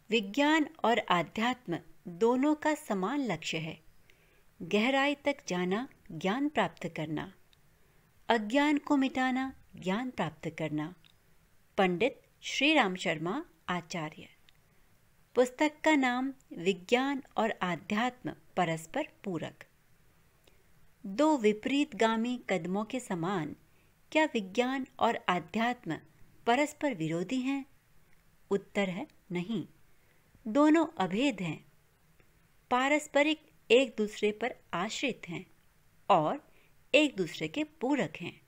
विज्ञान और आध्यात्म दोनों का समान लक्ष्य है। गहराई तक जाना, ज्ञान प्राप्त करना। अज्ञान को मिटाना, ज्ञान प्राप्त करना। पंडित श्री राम शर्मा आचार्य। पुस्तक का नाम विज्ञान और आध्यात्म परस्पर पूरक। दो विपरीतगामी कदमों के समान क्या विज्ञान और आध्यात्म परस्पर विरोधी हैं? उत्तर है नहीं। दोनों अभेद हैं, पारस्परिक एक दूसरे पर आश्रित हैं और एक दूसरे के पूरक हैं।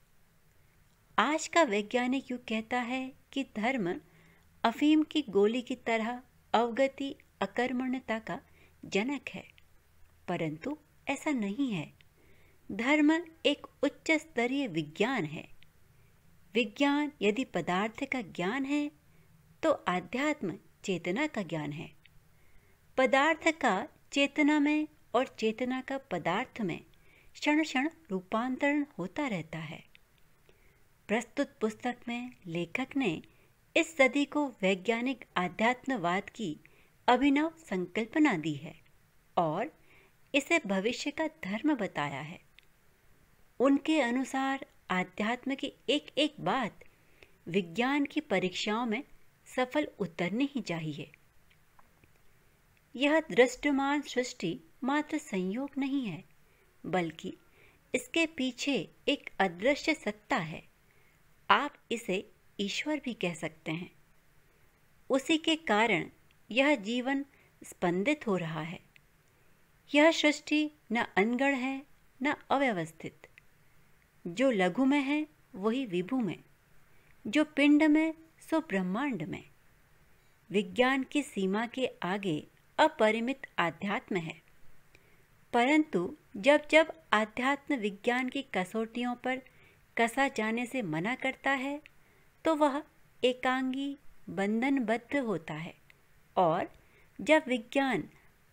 आज का वैज्ञानिक युग कहता है कि धर्म अफीम की गोली की तरह अवगति अकर्मण्यता का जनक है, परंतु ऐसा नहीं है। धर्म एक उच्च स्तरीय विज्ञान है। विज्ञान यदि पदार्थ का ज्ञान है तो आध्यात्म चेतना का ज्ञान है। पदार्थ का चेतना में और चेतना का पदार्थ में क्षण क्षण रूपांतरण होता रहता है। प्रस्तुत पुस्तक में लेखक ने इस सदी को वैज्ञानिक आध्यात्मवाद की अभिनव संकल्पना दी है और इसे भविष्य का धर्म बताया है। उनके अनुसार आध्यात्म की एक एक बात विज्ञान की परीक्षाओं में सफल उतरनी ही चाहिए। यह दृष्टमान सृष्टि मात्र संयोग नहीं है, बल्कि इसके पीछे एक अदृश्य सत्ता है। आप इसे ईश्वर भी कह सकते हैं। उसी के कारण यह जीवन स्पंदित हो रहा है। यह सृष्टि न अनगढ़ है न अव्यवस्थित। जो लघु में है वही विभु में, जो पिंड में सो ब्रह्मांड में। विज्ञान की सीमा के आगे अपरिमित आध्यात्म है, परंतु जब जब आध्यात्म विज्ञान की कसौटियों पर कसा जाने से मना करता है तो वह एकांगी बंधनबद्ध होता है, और जब विज्ञान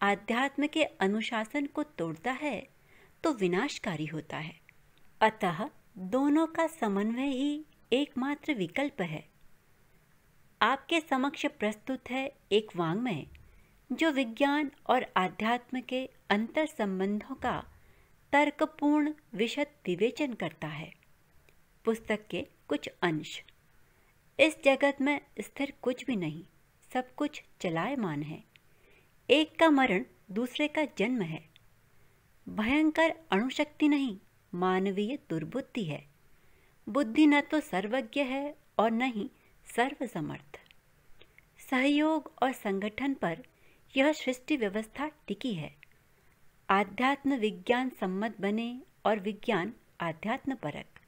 आध्यात्म के अनुशासन को तोड़ता है तो विनाशकारी होता है। अतः दोनों का समन्वय ही एकमात्र विकल्प है। आपके समक्ष प्रस्तुत है एक वाङ्मय जो विज्ञान और आध्यात्म के अंतर संबंधों का तर्कपूर्ण विशद विवेचन करता है। पुस्तक के कुछ अंश। इस जगत में स्थिर कुछ भी नहीं, सब कुछ चलायमान है। एक का मरण दूसरे का जन्म है। भयंकर अणुशक्ति नहीं, मानवीय दुर्बुद्धि है। बुद्धि न तो सर्वज्ञ है और न ही सर्वसमर्थ। सहयोग और संगठन पर यह सृष्टि व्यवस्था टिकी है। आध्यात्म विज्ञान सम्मत बने और विज्ञान आध्यात्म परक।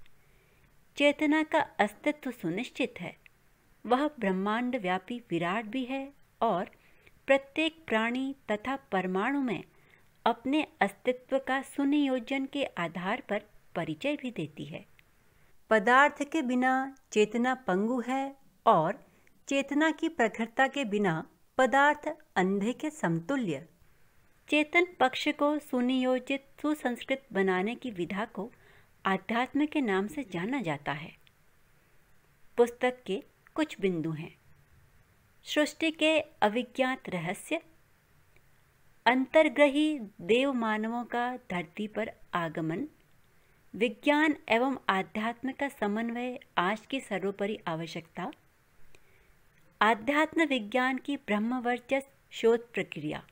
चेतना का अस्तित्व सुनिश्चित है। वह ब्रह्मांड व्यापी विराट भी है और प्रत्येक प्राणी तथा परमाणु में अपने अस्तित्व का सुनियोजन के आधार पर परिचय भी देती है। पदार्थ के बिना चेतना पंगु है और चेतना की प्रखरता के बिना पदार्थ अंधे के समतुल्य। चेतन पक्ष को सुनियोजित सुसंस्कृत बनाने की विधा को आध्यात्म के नाम से जाना जाता है। पुस्तक के कुछ बिंदु हैं। सृष्टि के अविज्ञात रहस्य, अंतर्ग्रही देव मानवों का धरती पर आगमन, विज्ञान एवं आध्यात्म का समन्वय आज की सर्वोपरि आवश्यकता, आध्यात्म विज्ञान की ब्रह्मवर्चस्व शोध प्रक्रिया।